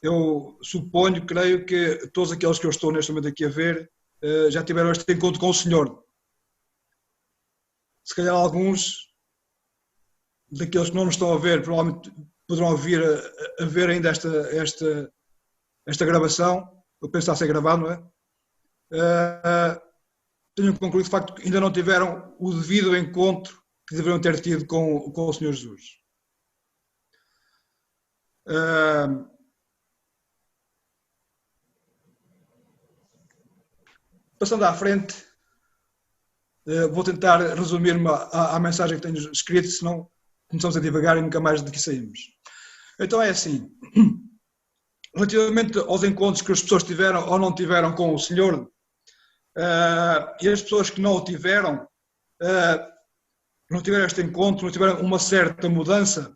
eu suponho, creio que todos aqueles que eu estou neste momento aqui a ver já tiveram este encontro com o Senhor. Se calhar alguns daqueles que não nos estão a ver provavelmente poderão vir a ver ainda esta gravação. Eu penso que está a ser gravado, não é? Tenho concluído de facto que ainda não tiveram o devido encontro que deveriam ter tido com o Senhor Jesus. Passando à frente, vou tentar resumir-me à mensagem que tenho escrito, senão começamos a divagar e nunca mais daqui saímos. Então é assim, relativamente aos encontros que as pessoas tiveram ou não tiveram com o Senhor, e as pessoas que não o tiveram, não tiveram este encontro, não tiveram uma certa mudança,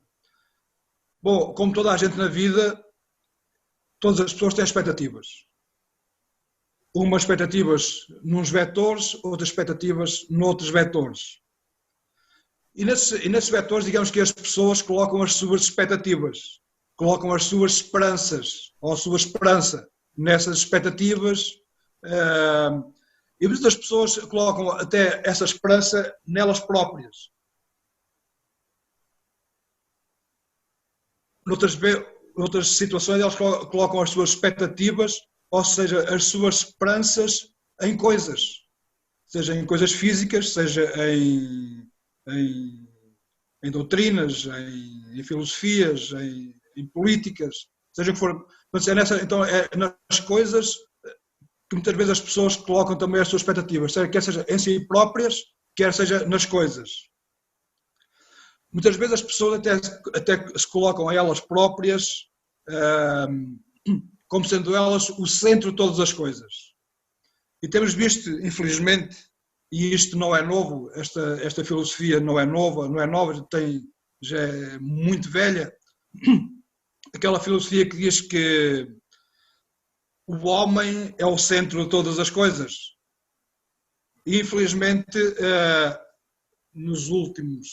bom, como toda a gente na vida, todas as pessoas têm expectativas. Umas expectativas nos vetores, outras expectativas noutros vetores. E nesses vetores, digamos que as pessoas colocam as suas expectativas, colocam as suas esperanças, ou a sua esperança nessas expectativas, e muitas pessoas colocam até essa esperança nelas próprias. Noutras situações, elas colocam as suas expectativas, ou seja, as suas esperanças em coisas, seja em coisas físicas, seja em doutrinas, em filosofias, em políticas, seja o que for. Então é nas coisas que muitas vezes as pessoas colocam também as suas expectativas, quer seja em si próprias, quer seja nas coisas. Muitas vezes as pessoas até se colocam a elas próprias como sendo elas o centro de todas as coisas. E temos visto, infelizmente, e isto não é novo, esta filosofia não é nova, já é muito velha, aquela filosofia que diz que o homem é o centro de todas as coisas. E infelizmente, nos últimos,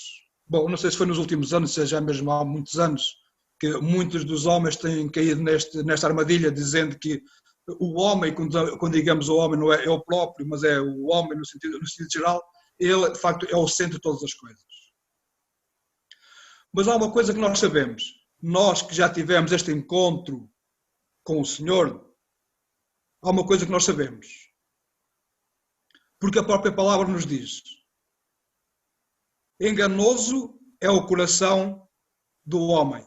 bom, não sei se foi nos últimos anos, se já mesmo há muitos anos, que muitos dos homens têm caído nesta armadilha, dizendo que o homem, quando digamos o homem, não é o próprio, mas é o homem no sentido geral, ele de facto é o centro de todas as coisas. Mas há uma coisa que nós sabemos, nós que já tivemos este encontro com o Senhor, há uma coisa que nós sabemos, porque a própria palavra nos diz: enganoso é o coração do homem.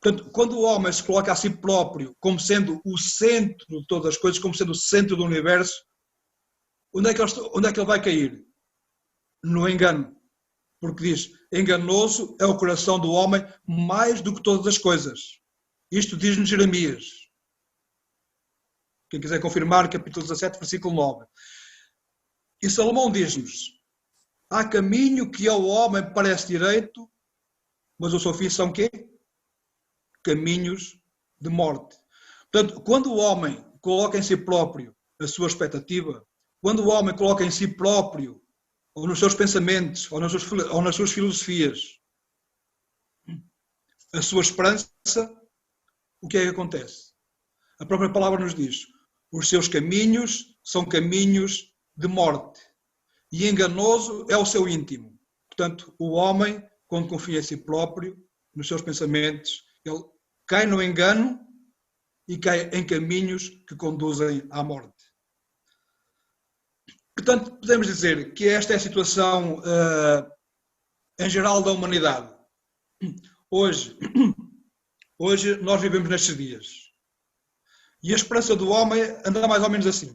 Portanto, quando o homem se coloca a si próprio como sendo o centro de todas as coisas, como sendo o centro do universo, onde é que ele vai cair? No engano. Porque diz, enganoso é o coração do homem mais do que todas as coisas. Isto diz-nos Jeremias. Quem quiser confirmar, capítulo 17, versículo 9. E Salomão diz-nos, há caminho que ao homem parece direito, mas o seu fim são quê? Caminhos de morte. Portanto, quando o homem coloca em si próprio a sua expectativa, quando o homem coloca em si próprio, ou nos seus pensamentos, ou nas suas filosofias, a sua esperança, o que é que acontece? A própria palavra nos diz, os seus caminhos são caminhos de morte, e enganoso é o seu íntimo. Portanto, o homem, quando confia em si próprio, nos seus pensamentos, ele cai no engano e cai em caminhos que conduzem à morte. Portanto, podemos dizer que esta é a situação em geral da humanidade. Hoje nós vivemos nestes dias. E a esperança do homem anda mais ou menos assim.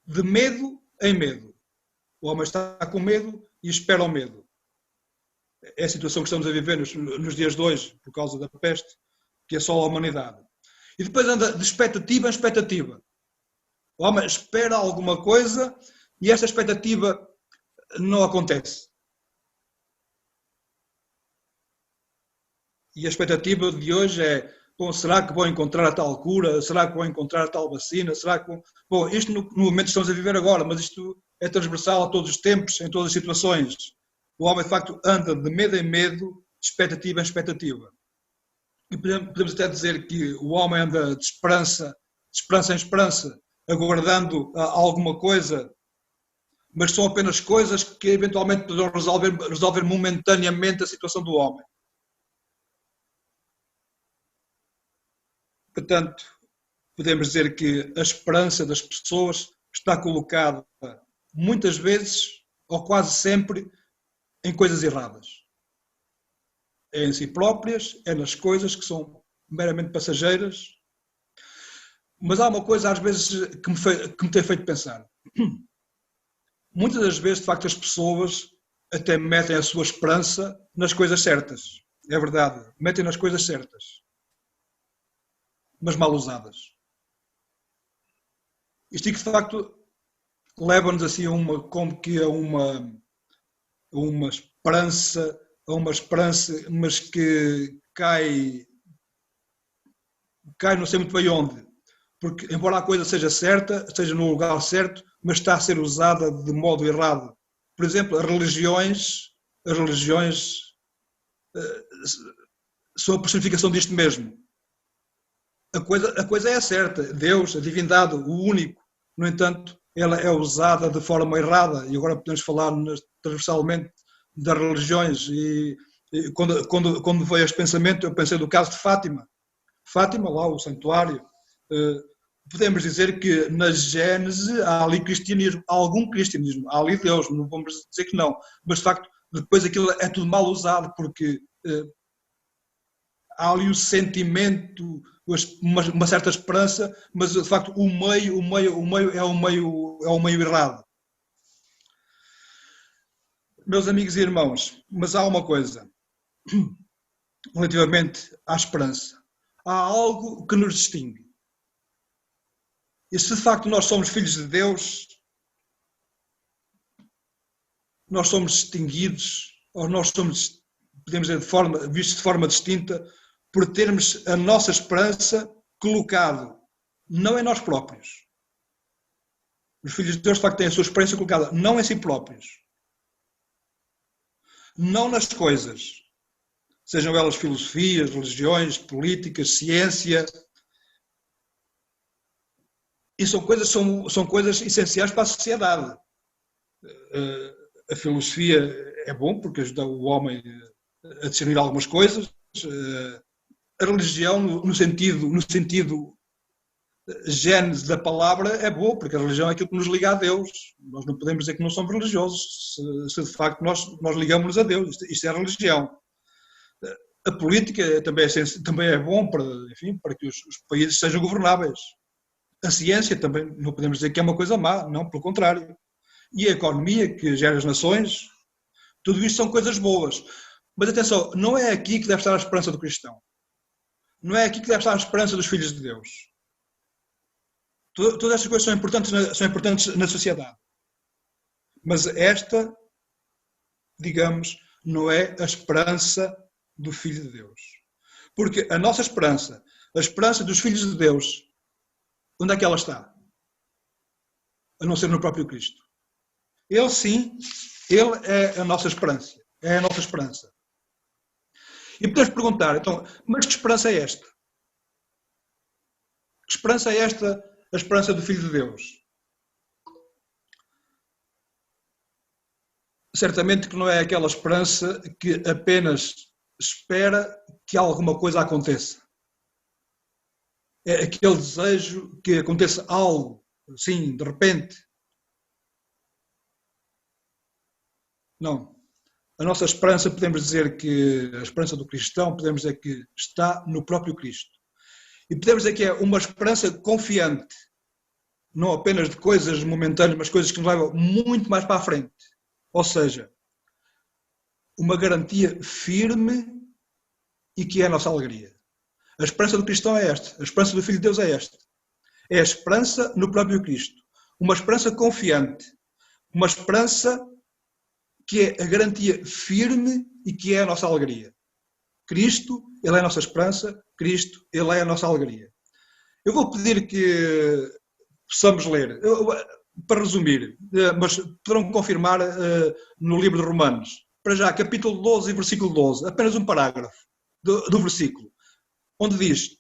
De medo em medo. O homem está com medo e espera o medo. É a situação que estamos a viver nos dias de hoje, por causa da peste, que assola a humanidade. E depois anda de expectativa em expectativa. O homem espera alguma coisa e esta expectativa não acontece. E a expectativa de hoje é, bom, será que vou encontrar a tal cura? Será que vou encontrar a tal vacina? Será que bom, isto no momento que estamos a viver agora, mas isto é transversal a todos os tempos, em todas as situações. O homem, de facto, anda de medo em medo, de expectativa em expectativa. podemos até dizer que o homem anda de esperança em esperança, aguardando alguma coisa, mas são apenas coisas que eventualmente poderão resolver momentaneamente a situação do homem. Portanto, podemos dizer que a esperança das pessoas está colocada muitas vezes, ou quase sempre, em coisas erradas. É em si próprias, é nas coisas que são meramente passageiras. Mas há uma coisa, às vezes, que me tem feito pensar. Muitas das vezes, de facto, as pessoas até metem a sua esperança nas coisas certas. É verdade, metem nas coisas certas, mas mal usadas. Isto, de facto, leva-nos assim como que a uma esperança, mas que cai não sei muito bem onde. Porque, embora a coisa seja certa, esteja no lugar certo, mas está a ser usada de modo errado. Por exemplo, as religiões são a personificação disto mesmo. A coisa é certa, Deus, a divindade, o único. No entanto, ela é usada de forma errada. E agora podemos falar transversalmente das religiões. E quando veio este pensamento, eu pensei do caso de Fátima. Fátima, lá o santuário. Podemos dizer que na Gênese há ali cristianismo, há algum cristianismo, há ali Deus, não vamos dizer que não, mas de facto depois aquilo é tudo mal usado, porque há ali o sentimento, uma certa esperança, mas de facto o meio é o meio errado. Meus amigos e irmãos, mas há uma coisa, relativamente à esperança, há algo que nos distingue. E se de facto nós somos filhos de Deus, nós somos distinguidos, ou nós somos, podemos dizer, vistos de forma distinta, por termos a nossa esperança colocada não em nós próprios. Os filhos de Deus, de facto, têm a sua esperança colocada não em si próprios, não nas coisas, sejam elas filosofias, religiões, políticas, ciência. E são coisas essenciais para a sociedade. A filosofia é bom porque ajuda o homem a discernir algumas coisas. A religião, no sentido gênese da palavra, é boa porque a religião é aquilo que nos liga a Deus. Nós não podemos dizer que não somos religiosos se de facto nós ligamos-nos a Deus. Isto é a religião. A política também é bom para que os países sejam governáveis. A ciência também não podemos dizer que é uma coisa má, não, pelo contrário. E a economia que gera as nações, tudo isto são coisas boas. Mas atenção, não é aqui que deve estar a esperança do cristão. Não é aqui que deve estar a esperança dos filhos de Deus. Todas estas coisas são importantes na sociedade. Mas esta, digamos, não é a esperança do Filho de Deus. Porque a nossa esperança, a esperança dos filhos de Deus, onde é que ela está? A não ser no próprio Cristo. Ele sim, ele é a nossa esperança. É a nossa esperança. E podemos perguntar, então, mas que esperança é esta? Que esperança é esta, a esperança do Filho de Deus? Certamente que não é aquela esperança que apenas espera que alguma coisa aconteça. É aquele desejo que aconteça algo, assim, de repente. Não. A nossa esperança, podemos dizer que a esperança do cristão, podemos dizer que está no próprio Cristo. E podemos dizer que é uma esperança confiante, não apenas de coisas momentâneas, mas coisas que nos levam muito mais para a frente. Ou seja, uma garantia firme e que é a nossa alegria. A esperança do cristão é esta, a esperança do Filho de Deus é esta. É a esperança no próprio Cristo. Uma esperança confiante, uma esperança que é a garantia firme e que é a nossa alegria. Cristo, Ele é a nossa esperança, Cristo, Ele é a nossa alegria. Eu vou pedir que possamos ler, para resumir, mas poderão confirmar no livro de Romanos. Para já, capítulo 12 e versículo 12, apenas um parágrafo do versículo. onde diz: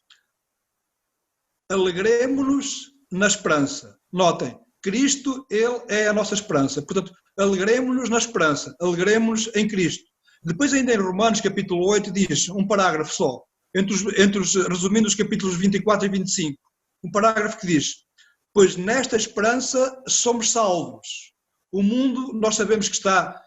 alegremo-nos na esperança. Notem, Cristo, Ele é a nossa esperança. Portanto, alegremo-nos na esperança, alegremo-nos em Cristo. Depois, ainda em Romanos, capítulo 8, diz um parágrafo só, resumindo os capítulos 24 e 25, um parágrafo que diz: pois nesta esperança somos salvos. O mundo, nós sabemos que está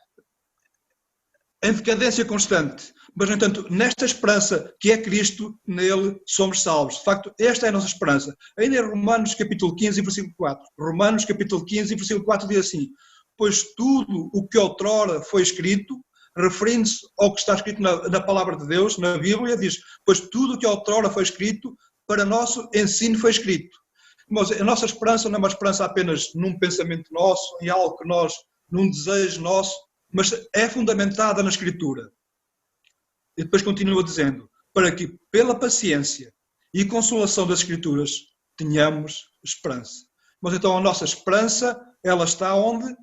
em decadência constante, mas, no entanto, nesta esperança que é Cristo, nele somos salvos. De facto, esta é a nossa esperança. Ainda em Romanos capítulo 15, versículo 4. Romanos capítulo 15, versículo 4 diz assim: pois tudo o que outrora foi escrito, referindo-se ao que está escrito na palavra de Deus, na Bíblia, diz: pois tudo o que outrora foi escrito, para nosso ensino foi escrito. Mas a nossa esperança não é uma esperança apenas num pensamento nosso, em algo que nós, num desejo nosso, mas é fundamentada na Escritura. E depois continua dizendo: para que, pela paciência e consolação das Escrituras, tenhamos esperança. Mas então a nossa esperança, ela está onde?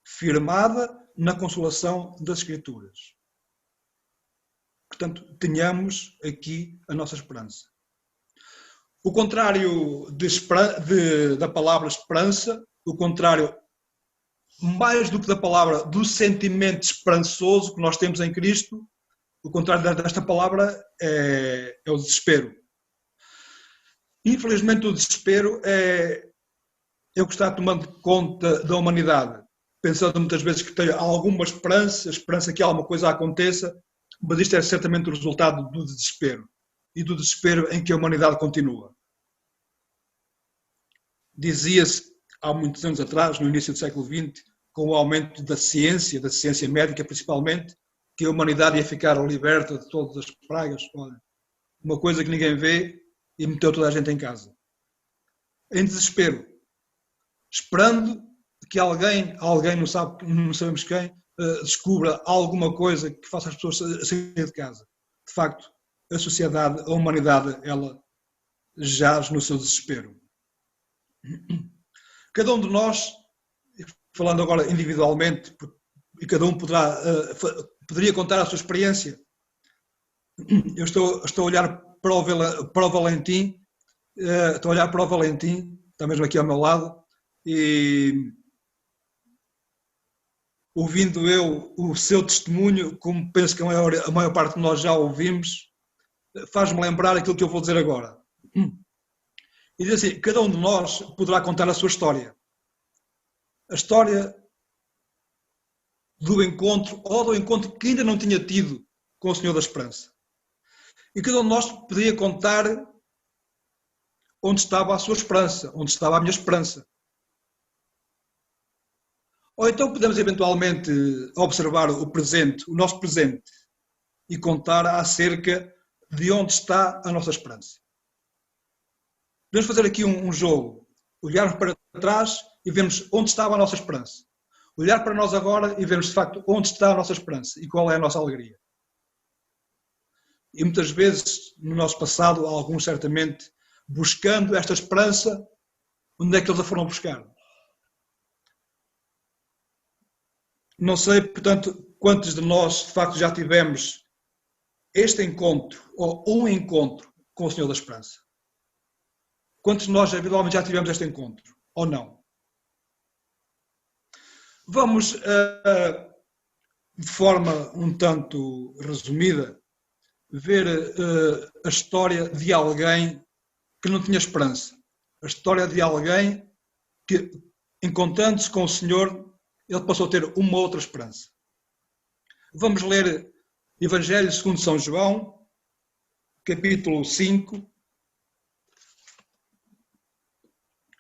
Firmada na consolação das Escrituras. Portanto, tenhamos aqui a nossa esperança. O contrário da palavra esperança, o contrário, mais do que da palavra, do sentimento esperançoso que nós temos em Cristo, o contrário desta palavra é o desespero. Infelizmente, o desespero é o que está tomando conta da humanidade, pensando muitas vezes que tem alguma esperança que alguma coisa aconteça, mas isto é certamente o resultado do desespero, e do desespero em que a humanidade continua. Dizia-se há muitos anos atrás, no início do século XX, com o aumento da ciência médica principalmente, que a humanidade ia ficar liberta de todas as pragas. Olha, uma coisa que ninguém vê, e meteu toda a gente em casa. Em desespero, esperando que alguém não sabemos quem, descubra alguma coisa que faça as pessoas saírem de casa. De facto, a sociedade, a humanidade, ela jaz no seu desespero. Cada um de nós, falando agora individualmente, e cada um poderia contar a sua experiência. Eu estou a olhar para o Valentim, está mesmo aqui ao meu lado, e ouvindo eu o seu testemunho, como penso que a maior parte de nós já ouvimos, faz-me lembrar aquilo que eu vou dizer agora. E diz assim: cada um de nós poderá contar a sua história. A história do encontro, ou do encontro que ainda não tinha tido com o Senhor da Esperança. E cada um de nós poderia contar onde estava a sua esperança, onde estava a minha esperança. Ou então podemos eventualmente observar o presente, o nosso presente, e contar acerca de onde está a nossa esperança. Podemos fazer aqui um jogo, olharmos para trás e vermos onde estava a nossa esperança. Olhar para nós agora e vermos de facto onde está a nossa esperança e qual é a nossa alegria. E muitas vezes, no nosso passado, alguns certamente, buscando esta esperança, onde é que eles a foram buscar? Não sei, portanto, quantos de nós de facto já tivemos este encontro, ou um encontro com o Senhor da Esperança. Quantos de nós eventualmente já tivemos este encontro, ou não? Vamos, de forma um tanto resumida, ver a história de alguém que não tinha esperança. A história de alguém que, encontrando-se com o Senhor, ele passou a ter uma outra esperança. Vamos ler Evangelho segundo São João, capítulo 5,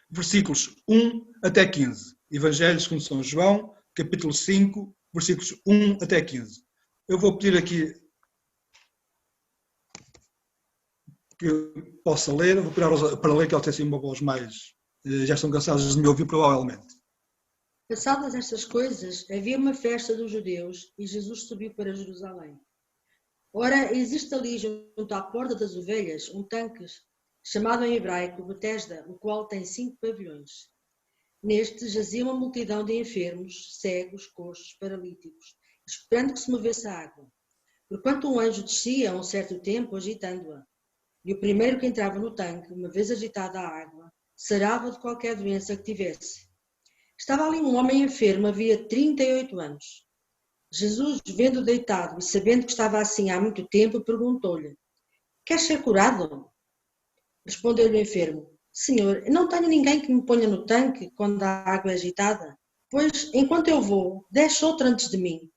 versículos 1 até 15. Evangelho segundo São João, capítulo 5, versículos 1 até 15. Eu vou pedir aqui que eu possa ler, vou pedir para ler, que eles têm assim uma voz mais... já estão cansados de me ouvir, provavelmente. Passadas estas coisas, havia uma festa dos judeus e Jesus subiu para Jerusalém. Ora, existe ali junto à porta das ovelhas um tanque chamado em hebraico Betesda, o qual tem 5 pavilhões. Neste jazia uma multidão de enfermos, cegos, coxos, paralíticos, esperando que se movesse a água. porquanto um anjo descia a um certo tempo agitando-a. E o primeiro que entrava no tanque, uma vez agitada a água, sarava de qualquer doença que tivesse. Estava ali um homem enfermo, havia 38 anos. Jesus, vendo-o deitado e sabendo que estava assim há muito tempo, perguntou-lhe: Queres ser curado? Respondeu-lhe o enfermo: Senhor, não tenho ninguém que me ponha no tanque quando a água é agitada, pois, enquanto eu vou, desce outro antes de mim.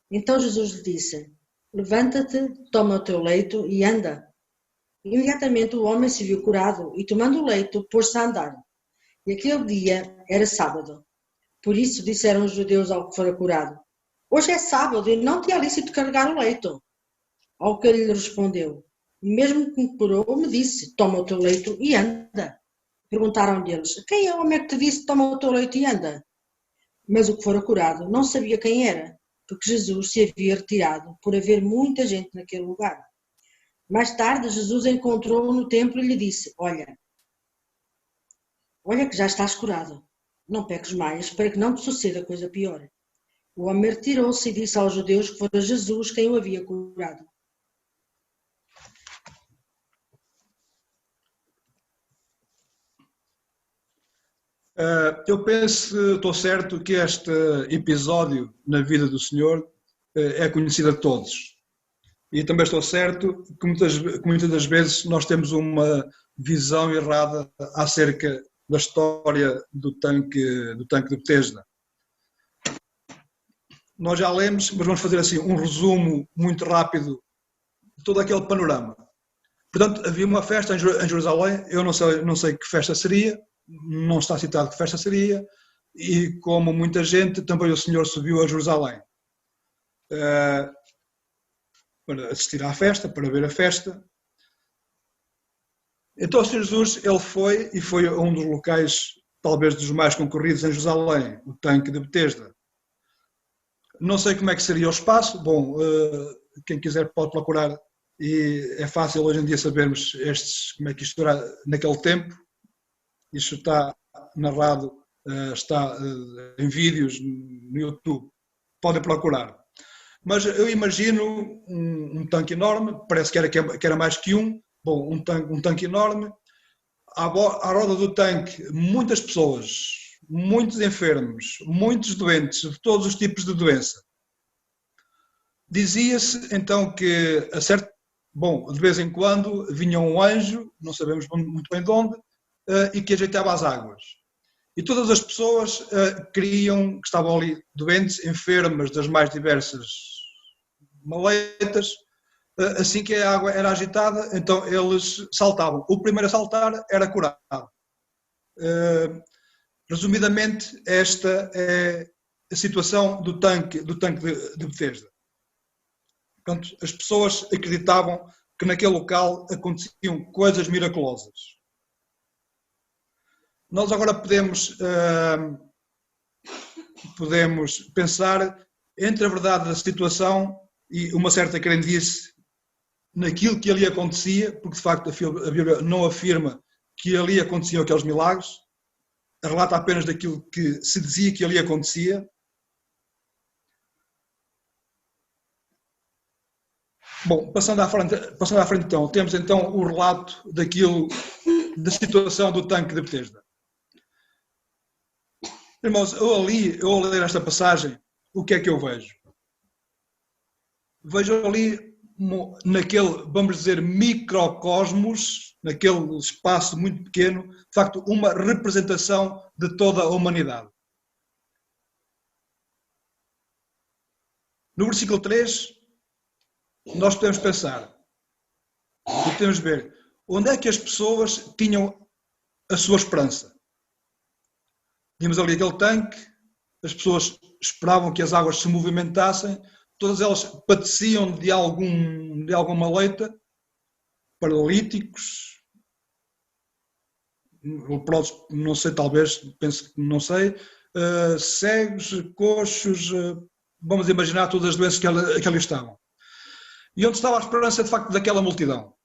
Então Jesus lhe disse: Levanta-te, toma o teu leito e anda. Imediatamente o homem se viu curado e, tomando o leito, pôs-se a andar. E aquele dia era sábado. Por isso disseram os judeus ao que fora curado: Hoje é sábado e não te é lícito carregar o leito. Ao que ele lhe respondeu: Mesmo que me curou, me disse: Toma o teu leito e anda. Perguntaram-lhe eles: Quem é o homem que te disse: Toma o teu leito e anda? Mas o que fora curado não sabia quem era, porque Jesus se havia retirado por haver muita gente naquele lugar. Mais tarde, Jesus encontrou-o no templo e lhe disse: Olha que já estás curado. Não peques mais, para que não te suceda coisa pior. O homem retirou-se e disse aos judeus que fora Jesus quem o havia curado. Eu penso, estou certo, que este episódio na vida do Senhor é conhecido a todos. E também estou certo que muitas das vezes nós temos uma visão errada acerca da história do tanque de Betesda. Nós já lemos, mas vamos fazer assim um resumo muito rápido de todo aquele panorama. Portanto, havia uma festa em Jerusalém, eu não sei que festa seria, não está citado que festa seria, e como muita gente, também o Senhor subiu a Jerusalém para assistir à festa, para ver a festa. Então o Senhor Jesus, ele foi a um dos locais, talvez dos mais concorridos em Jerusalém, o tanque de Betesda. Não sei como é que seria o espaço, bom, quem quiser pode procurar, e é fácil hoje em dia sabermos como é que isto era naquele tempo. Isto está narrado, está em vídeos no YouTube, podem procurar. Mas eu imagino um tanque enorme, parece que era mais que um, bom, um tanque enorme, à roda do tanque muitas pessoas, muitos enfermos, muitos doentes, de todos os tipos de doença. Dizia-se então que, de vez em quando, vinha um anjo, não sabemos muito bem de onde, e que ajeitava as águas. E todas as pessoas que estavam ali doentes, enfermas das mais diversas maleitas, assim que a água era agitada, então eles saltavam. O primeiro a saltar era curado. Resumidamente, esta é a situação do tanque de Betesda. Portanto, as pessoas acreditavam que naquele local aconteciam coisas miraculosas. Nós agora podemos pensar entre a verdade da situação e uma certa crendice naquilo que ali acontecia, porque de facto a Bíblia não afirma que ali aconteciam aqueles milagres, relata apenas daquilo que se dizia que ali acontecia. Bom, passando à frente então, temos então o relato da situação do tanque de Betesda. Irmãos, eu ao ler esta passagem, o que é que eu vejo? Vejo ali naquele, vamos dizer, microcosmos, naquele espaço muito pequeno, de facto, uma representação de toda a humanidade. No versículo 3, nós podemos pensar, e podemos ver, onde é que as pessoas tinham a sua esperança? Tínhamos ali aquele tanque, as pessoas esperavam que as águas se movimentassem, todas elas padeciam de alguma leita, paralíticos, não sei, talvez, penso que não sei, cegos, coxos, vamos imaginar todas as doenças que ali estavam. E onde estava a esperança, de facto, daquela multidão?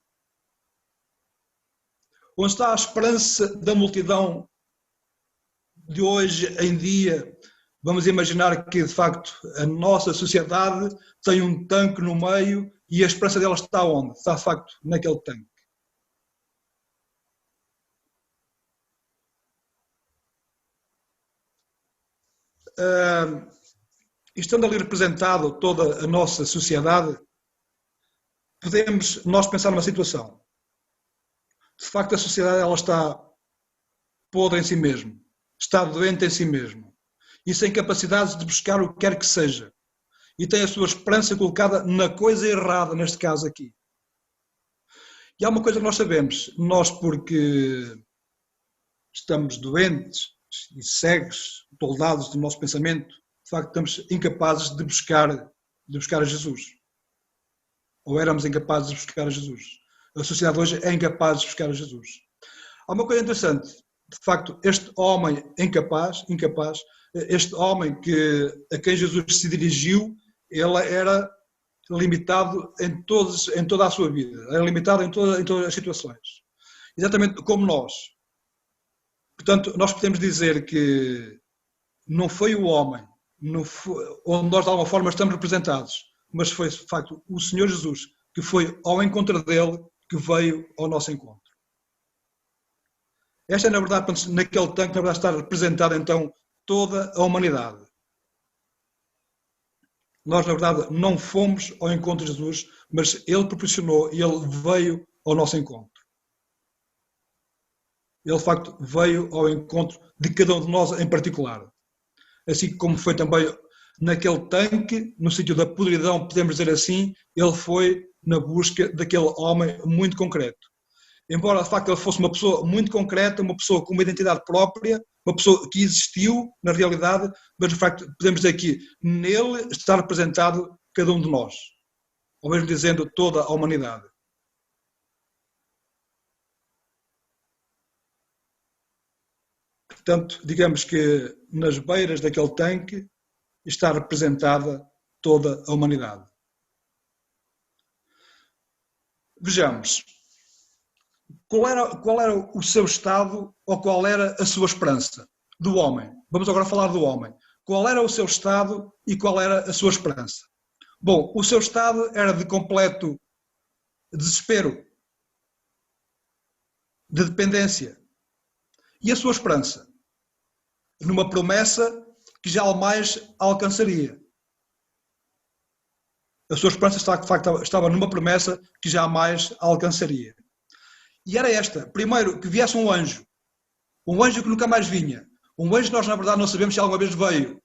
Onde está a esperança da multidão de hoje em dia, Vamos imaginar que, de facto, a nossa sociedade tem um tanque no meio e a esperança dela está onde? Está, de facto, naquele tanque. Estando ali representado toda a nossa sociedade, podemos nós pensar numa situação. De facto, a sociedade ela está podre em si mesma, está doente em si mesma e sem capacidade de buscar o que quer que seja. E tem a sua esperança colocada na coisa errada, neste caso aqui. E há uma coisa que nós sabemos, nós porque estamos doentes e cegos, toldados do nosso pensamento, de facto estamos incapazes de buscar a Jesus. Ou éramos incapazes de buscar a Jesus. A sociedade hoje é incapaz de buscar a Jesus. Há uma coisa interessante, de facto, este homem incapaz, este homem a quem Jesus se dirigiu, ele era limitado em toda a sua vida, era limitado em todas as situações. Exatamente como nós. Portanto, nós podemos dizer que não foi o homem onde nós de alguma forma estamos representados, mas foi de facto o Senhor Jesus que foi ao encontro dele, que veio ao nosso encontro. Esta é, na verdade, naquele tanque, na verdade, está representada então toda a humanidade. Nós, na verdade, não fomos ao encontro de Jesus, mas Ele proporcionou e Ele veio ao nosso encontro. Ele, de facto, veio ao encontro de cada um de nós em particular. Assim como foi também naquele tanque, no sítio da podridão, podemos dizer assim, Ele foi na busca daquele homem muito concreto. Embora, de facto, ele fosse uma pessoa muito concreta, uma pessoa com uma identidade própria, uma pessoa que existiu na realidade, mas, de facto, podemos dizer que nele está representado cada um de nós, ou mesmo dizendo toda a humanidade. Portanto, digamos que nas beiras daquele tanque está representada toda a humanidade. Vejamos. Qual era o seu estado ou qual era a sua esperança? Do homem. Vamos agora falar do homem. Qual era o seu estado e qual era a sua esperança? Bom, o seu estado era de completo desespero, de dependência. E a sua esperança? Numa promessa que jamais alcançaria. A sua esperança estava numa promessa que jamais alcançaria. E era esta, primeiro, que viesse um anjo que nunca mais vinha, um anjo que nós na verdade não sabemos se alguma vez veio,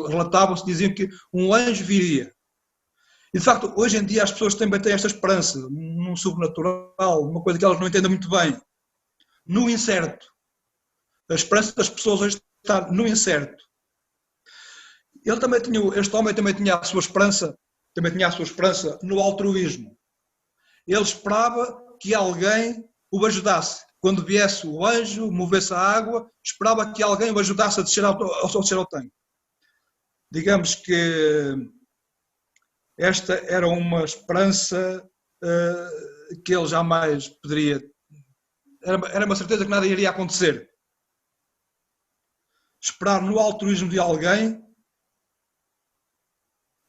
relatavam-se, diziam que um anjo viria. E de facto, hoje em dia as pessoas também têm esta esperança, num sobrenatural, uma coisa que elas não entendem muito bem, no incerto. A esperança das pessoas hoje está no incerto. Este homem também tinha a sua esperança no altruísmo. Ele esperava que alguém o ajudasse. Quando viesse o anjo, movesse a água, esperava que alguém o ajudasse a descer ao tanque. Digamos que esta era uma esperança que ele jamais poderia... Era uma certeza que nada iria acontecer. Esperar no altruísmo de alguém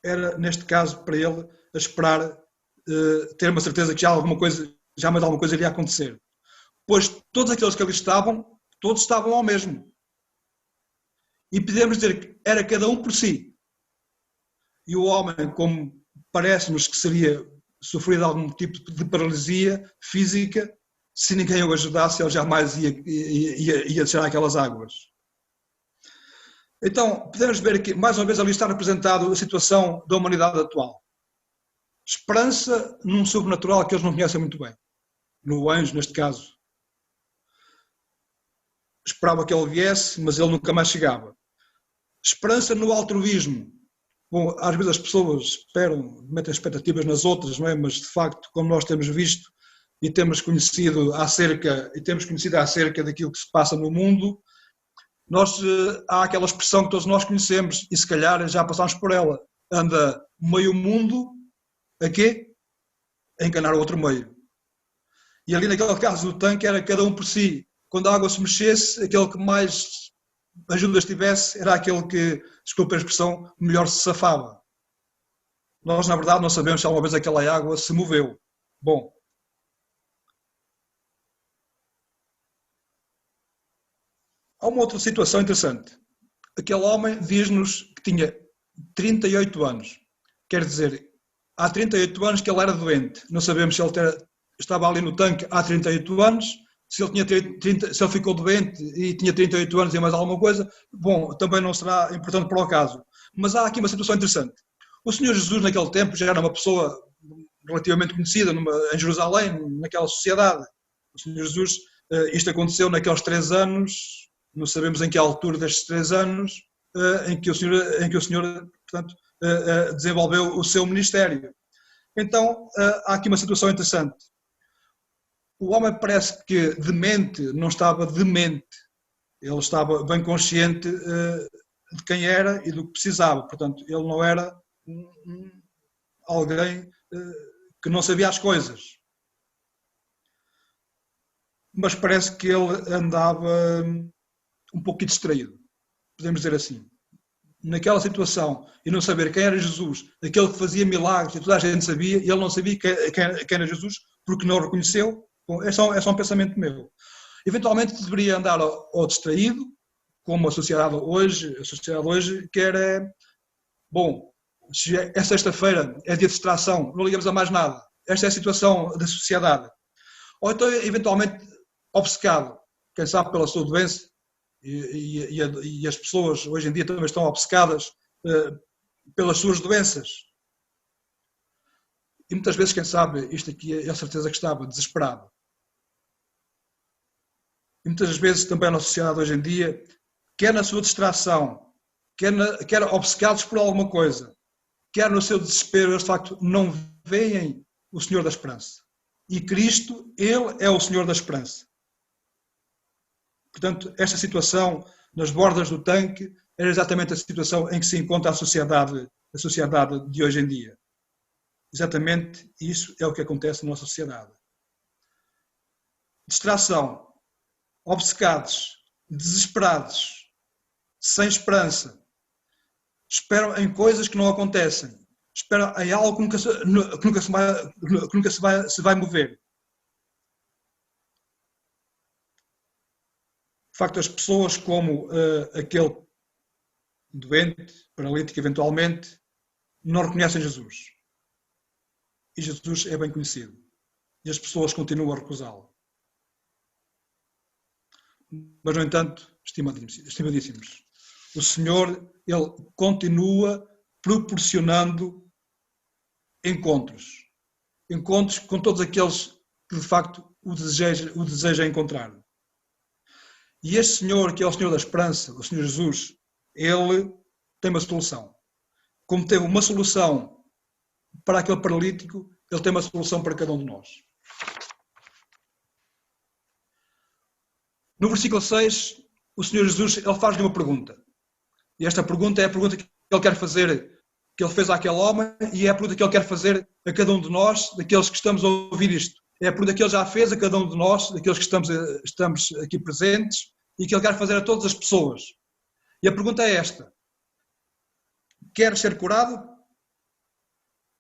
era, neste caso, para ele, a esperar ter uma certeza que jamais alguma coisa iria acontecer. Pois todos aqueles que ali estavam, todos estavam ao mesmo. E podemos dizer que era cada um por si. E o homem, como parece-nos que seria sofrido algum tipo de paralisia física, se ninguém o ajudasse, ele jamais ia descer aquelas águas. Então, podemos ver que, mais uma vez, ali está representado a situação da humanidade atual. Esperança num sobrenatural que eles não conhecem muito bem. No anjo, neste caso. Esperava que ele viesse, mas ele nunca mais chegava. Esperança no altruísmo. Bom, às vezes as pessoas metem expectativas nas outras, não é? Mas de facto, como nós temos visto e temos conhecido acerca daquilo que se passa no mundo, há aquela expressão que todos nós conhecemos e se calhar já passámos por ela. Anda meio mundo a quê? A enganar o outro meio. E ali naquele caso do tanque era cada um por si. Quando a água se mexesse, aquele que mais a Judas tivesse, era aquele que, desculpa a expressão, melhor se safava. Nós, na verdade, não sabemos se alguma vez aquela água se moveu. Bom. Há uma outra situação interessante. Aquele homem diz-nos que tinha 38 anos. Quer dizer, há 38 anos que ele era doente. Não sabemos se ele estava ali no tanque há 38 anos, se ele ficou doente e tinha 38 anos e mais alguma coisa. Bom, também não será importante para o caso. Mas há aqui uma situação interessante. O Senhor Jesus, naquele tempo, já era uma pessoa relativamente conhecida em Jerusalém, naquela sociedade. O Senhor Jesus, isto aconteceu naqueles 3 anos, não sabemos em que altura destes 3 anos, em que o Senhor portanto, desenvolveu o seu ministério. Então, há aqui uma situação interessante. O homem parece que demente, não estava demente. Ele estava bem consciente de quem era e do que precisava. Portanto, ele não era alguém que não sabia as coisas. Mas parece que ele andava um pouquinho distraído, podemos dizer assim. Naquela situação, e não saber quem era Jesus, aquele que fazia milagres e toda a gente sabia, e ele não sabia quem era Jesus, porque não o reconheceu. Bom, é só um pensamento meu. Eventualmente deveria andar ao distraído, como a sociedade hoje quer. Bom, se é sexta-feira, é dia de distração, não ligamos a mais nada. Esta é a situação da sociedade. Ou então, eventualmente, obcecado, quem sabe pela sua doença, e as pessoas hoje em dia também estão obcecadas pelas suas doenças. E muitas vezes, quem sabe, isto aqui é a certeza que estava desesperado. E muitas vezes também na sociedade hoje em dia, quer na sua distração, quer obcecados por alguma coisa, quer no seu desespero, eles de facto não veem o Senhor da Esperança. E Cristo, Ele é o Senhor da Esperança. Portanto, esta situação nas bordas do tanque era exatamente a situação em que se encontra a sociedade de hoje em dia. Exatamente isso é o que acontece na nossa sociedade. Distração, obcecados, desesperados, sem esperança, esperam em coisas que não acontecem, esperam em algo que nunca se vai mover. De facto, as pessoas como aquele doente, paralítico eventualmente, não reconhecem Jesus. E Jesus é bem conhecido. E as pessoas continuam a recusá-lo. Mas, no entanto, estimadíssimos, o Senhor, Ele continua proporcionando encontros com todos aqueles que, de facto, o desejam encontrar. E este Senhor, que é o Senhor da Esperança, o Senhor Jesus, Ele tem uma solução. Como teve uma solução para aquele paralítico, Ele tem uma solução para cada um de nós. No versículo 6, o Senhor Jesus, Ele faz-lhe uma pergunta. E esta pergunta é a pergunta que Ele quer fazer, que Ele fez àquele homem, e é a pergunta que Ele quer fazer a cada um de nós, daqueles que estamos a ouvir isto. É a pergunta que Ele já fez a cada um de nós, daqueles que estamos aqui presentes, e que Ele quer fazer a todas as pessoas. E a pergunta é esta: queres ser curado?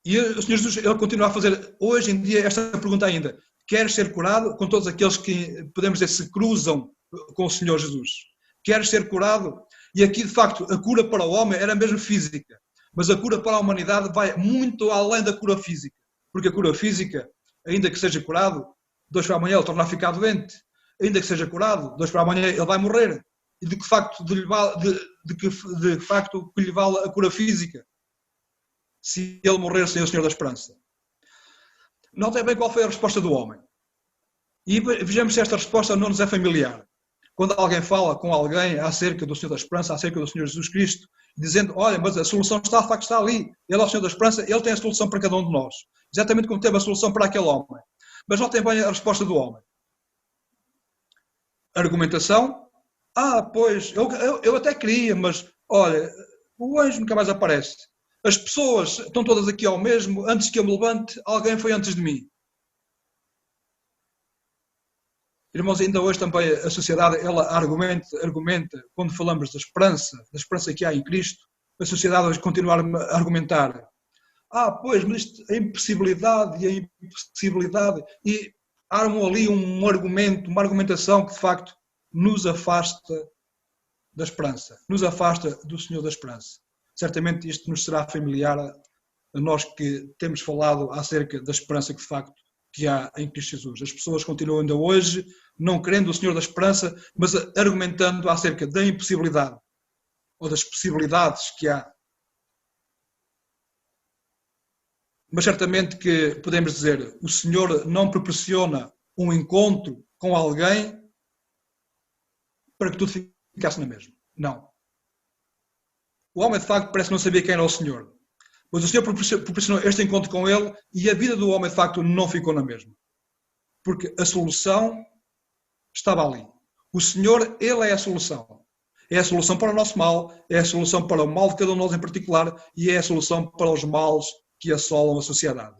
E o Senhor Jesus, Ele continua a fazer hoje em dia esta pergunta ainda: queres ser curado? Com todos aqueles que, podemos dizer, se cruzam com o Senhor Jesus. Queres ser curado? E aqui, de facto, a cura para o homem era mesmo física, mas a cura para a humanidade vai muito além da cura física, porque a cura física, ainda que seja curado, de hoje para amanhã ele torna a ficar doente, ainda que seja curado, de hoje para amanhã ele vai morrer, e de que facto que lhe vale a cura física, se ele morrer sem o Senhor da Esperança. Notem bem qual foi a resposta do homem. E vejamos se esta resposta não nos é familiar. Quando alguém fala com alguém acerca do Senhor da Esperança, acerca do Senhor Jesus Cristo, dizendo, olha, mas a solução está, de facto, está ali. Ele é o Senhor da Esperança, Ele tem a solução para cada um de nós. Exatamente como teve a solução para aquele homem. Mas notem bem a resposta do homem. Argumentação. Pois, eu até queria, mas, olha, o anjo nunca mais aparece. As pessoas estão todas aqui ao mesmo, antes que eu me levante, alguém foi antes de mim. Irmãos, ainda hoje também a sociedade, ela argumenta quando falamos da esperança que há em Cristo, a sociedade hoje continua a argumentar: pois, mas isto, a impossibilidade e armam ali um argumento, uma argumentação que de facto nos afasta da esperança, nos afasta do Senhor da esperança. Certamente isto nos será familiar a nós que temos falado acerca da esperança que de facto que há em Cristo Jesus. As pessoas continuam ainda hoje não querendo o Senhor da esperança, mas argumentando acerca da impossibilidade ou das possibilidades que há. Mas certamente que podemos dizer, o Senhor não proporciona um encontro com alguém para que tudo ficasse na mesma. Não. O homem de facto parece não saber quem era o Senhor. Mas o Senhor proporcionou este encontro com ele e a vida do homem de facto não ficou na mesma. Porque a solução estava ali. O Senhor, Ele é a solução. É a solução para o nosso mal, é a solução para o mal de cada um de nós em particular e é a solução para os males que assolam a sociedade.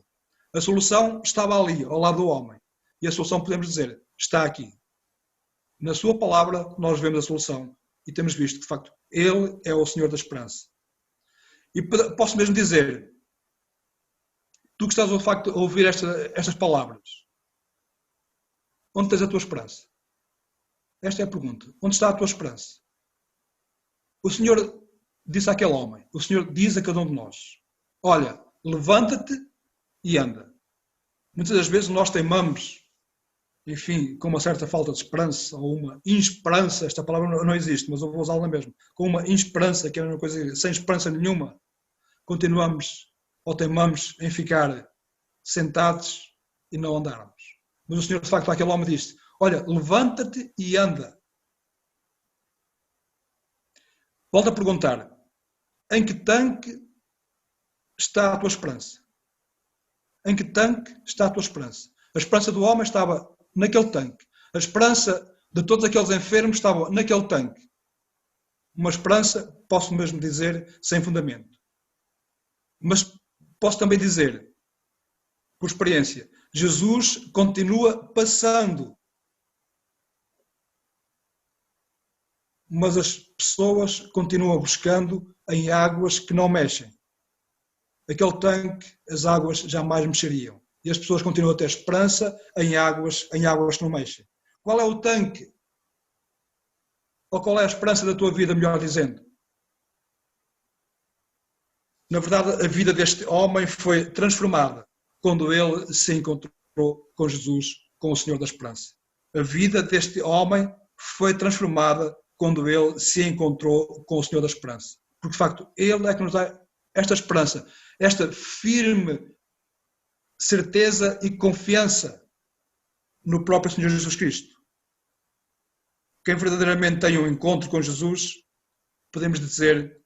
A solução estava ali, ao lado do homem. E a solução, podemos dizer, está aqui. Na sua palavra, nós vemos a solução e temos visto que, de facto, Ele é o Senhor da esperança. E posso mesmo dizer, tu que estás, de facto, a ouvir estas palavras, onde tens a tua esperança? Esta é a pergunta. Onde está a tua esperança? O Senhor disse àquele homem, o Senhor diz a cada um de nós, olha, levanta-te e anda. Muitas das vezes nós teimamos, enfim, com uma certa falta de esperança, ou uma insperança, esta palavra não existe, mas eu vou usá-la mesmo, com uma insperança, que é uma coisa sem esperança nenhuma, continuamos ou teimamos em ficar sentados e não andarmos. Mas o Senhor, de facto, àquele homem disse, olha, levanta-te e anda. Volto a perguntar, em que tanque está a tua esperança? Em que tanque está a tua esperança? A esperança do homem estava naquele tanque. A esperança de todos aqueles enfermos estava naquele tanque. Uma esperança, posso mesmo dizer, sem fundamento. Mas posso também dizer, por experiência, Jesus continua passando. Mas as pessoas continuam buscando em águas que não mexem. Aquele tanque, as águas jamais mexeriam. E as pessoas continuam a ter esperança em águas que não mexem. Qual é o tanque? Ou qual é a esperança da tua vida, melhor dizendo? Na verdade, a vida deste homem foi transformada quando ele se encontrou com Jesus, com o Senhor da Esperança. A vida deste homem foi transformada quando ele se encontrou com o Senhor da Esperança. Porque, de facto, Ele é que nos dá esta esperança, esta firme certeza e confiança no próprio Senhor Jesus Cristo. Quem verdadeiramente tem um encontro com Jesus, podemos dizer,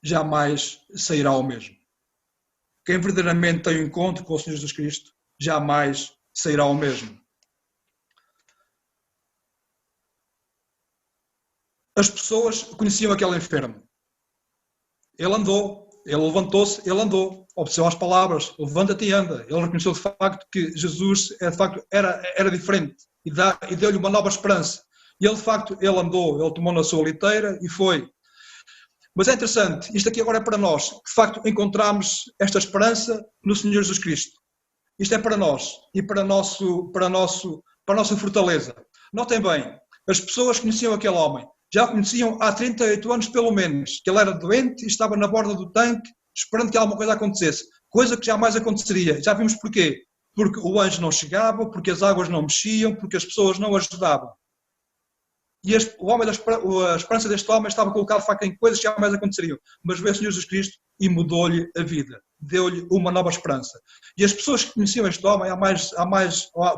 jamais sairá ao mesmo. Quem verdadeiramente tem um encontro com o Senhor Jesus Cristo, jamais sairá ao mesmo. As pessoas conheciam aquele enfermo. Ele andou, ele levantou-se, ele andou, obedeceu às palavras, levanta-te e anda. Ele reconheceu de facto que Jesus de facto era diferente e deu-lhe uma nova esperança. E ele de facto, ele andou, ele tomou na sua liteira e foi. Mas é interessante, isto aqui agora é para nós, que de facto encontramos esta esperança no Senhor Jesus Cristo. Isto é para nós e para a nossa fortaleza. Notem bem, as pessoas conheciam aquele homem. Já o conheciam há 38 anos pelo menos, que ele era doente e estava na borda do tanque esperando que alguma coisa acontecesse, coisa que jamais aconteceria. Já vimos porquê. Porque o anjo não chegava, porque as águas não mexiam, porque as pessoas não ajudavam. E a esperança deste homem estava colocada de facto em coisas que jamais aconteceriam. Mas veio o Senhor Jesus Cristo e mudou-lhe a vida, deu-lhe uma nova esperança. E as pessoas que conheciam este homem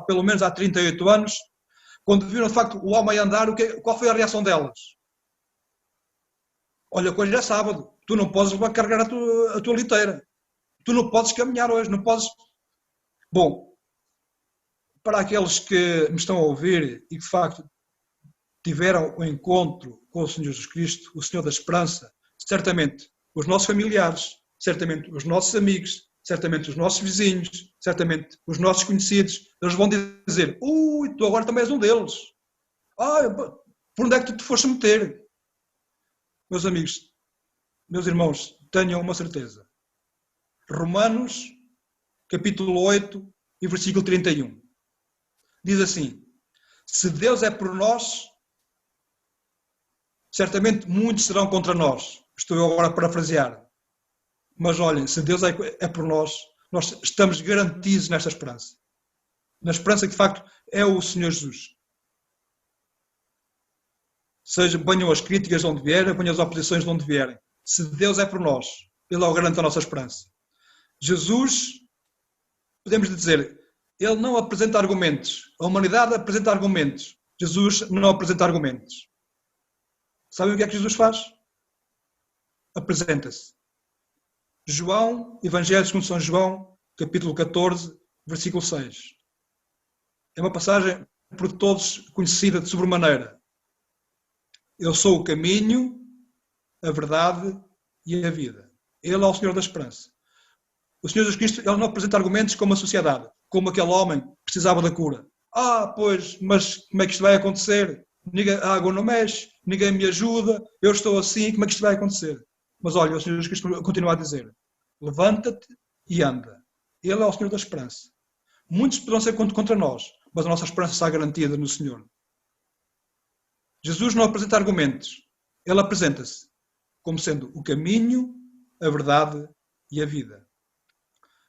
pelo menos há 38 anos, quando viram de facto o homem andar, qual foi a reação delas? Olha, hoje é sábado, tu não podes carregar a tua liteira, tu não podes caminhar hoje, não podes... Bom, para aqueles que me estão a ouvir e que de facto tiveram o encontro com o Senhor Jesus Cristo, o Senhor da Esperança, certamente os nossos familiares, certamente os nossos amigos, certamente os nossos vizinhos, certamente os nossos conhecidos, eles vão dizer, ui, tu agora também és um deles. Por onde é que tu te foste meter? Meus amigos, meus irmãos, tenham uma certeza. Romanos, capítulo 8 e versículo 31. Diz assim, se Deus é por nós, certamente muitos serão contra nós. Estou eu agora a parafrasear. Mas olhem, se Deus é por nós, nós estamos garantidos nesta esperança. Na esperança que de facto é o Senhor Jesus. Venham as críticas de onde vierem, venham as oposições de onde vierem. Se Deus é por nós, Ele é o garante da nossa esperança. Jesus, podemos dizer, Ele não apresenta argumentos. A humanidade apresenta argumentos. Jesus não apresenta argumentos. Sabem o que é que Jesus faz? Apresenta-se. Evangelho segundo São João, capítulo 14, versículo 6. É uma passagem por todos conhecida de sobremaneira. Eu sou o caminho, a verdade e a vida. Ele é o Senhor da esperança. O Senhor Jesus Cristo, Ele não apresenta argumentos como a sociedade, como aquele homem que precisava da cura. Pois, mas como é que isto vai acontecer? A água não mexe, ninguém me ajuda, eu estou assim, como é que isto vai acontecer? Mas olha, o Senhor Jesus Cristo continua a dizer, levanta-te e anda. Ele é o Senhor da esperança. Muitos poderão ser contra nós, mas a nossa esperança está garantida no Senhor. Jesus não apresenta argumentos. Ele apresenta-se como sendo o caminho, a verdade e a vida.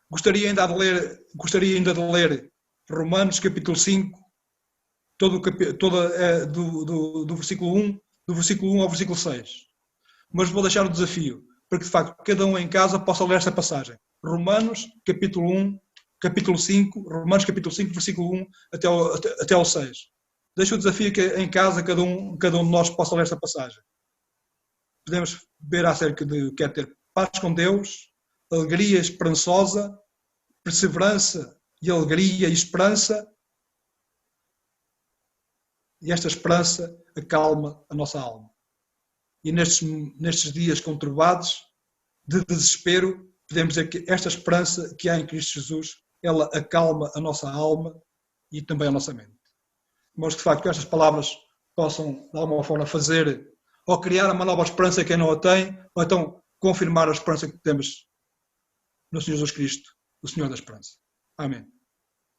Gostaria ainda de ler Romanos capítulo 5, do versículo 1 ao versículo 6. Mas vou deixar o desafio, para que de facto cada um em casa possa ler esta passagem. Romanos capítulo 5, versículo 1 até ao 6. Deixo o desafio que em casa cada um de nós possa ler esta passagem. Podemos ver acerca de o que é ter paz com Deus, alegria esperançosa, perseverança e alegria e esperança. E esta esperança acalma a nossa alma. E nestes dias conturbados, de desespero, podemos dizer que esta esperança que há em Cristo Jesus, ela acalma a nossa alma e também a nossa mente. Mas, de facto, que estas palavras possam, de alguma forma, fazer ou criar uma nova esperança a quem não a tem, ou então confirmar a esperança que temos no Senhor Jesus Cristo, o Senhor da esperança. Amém.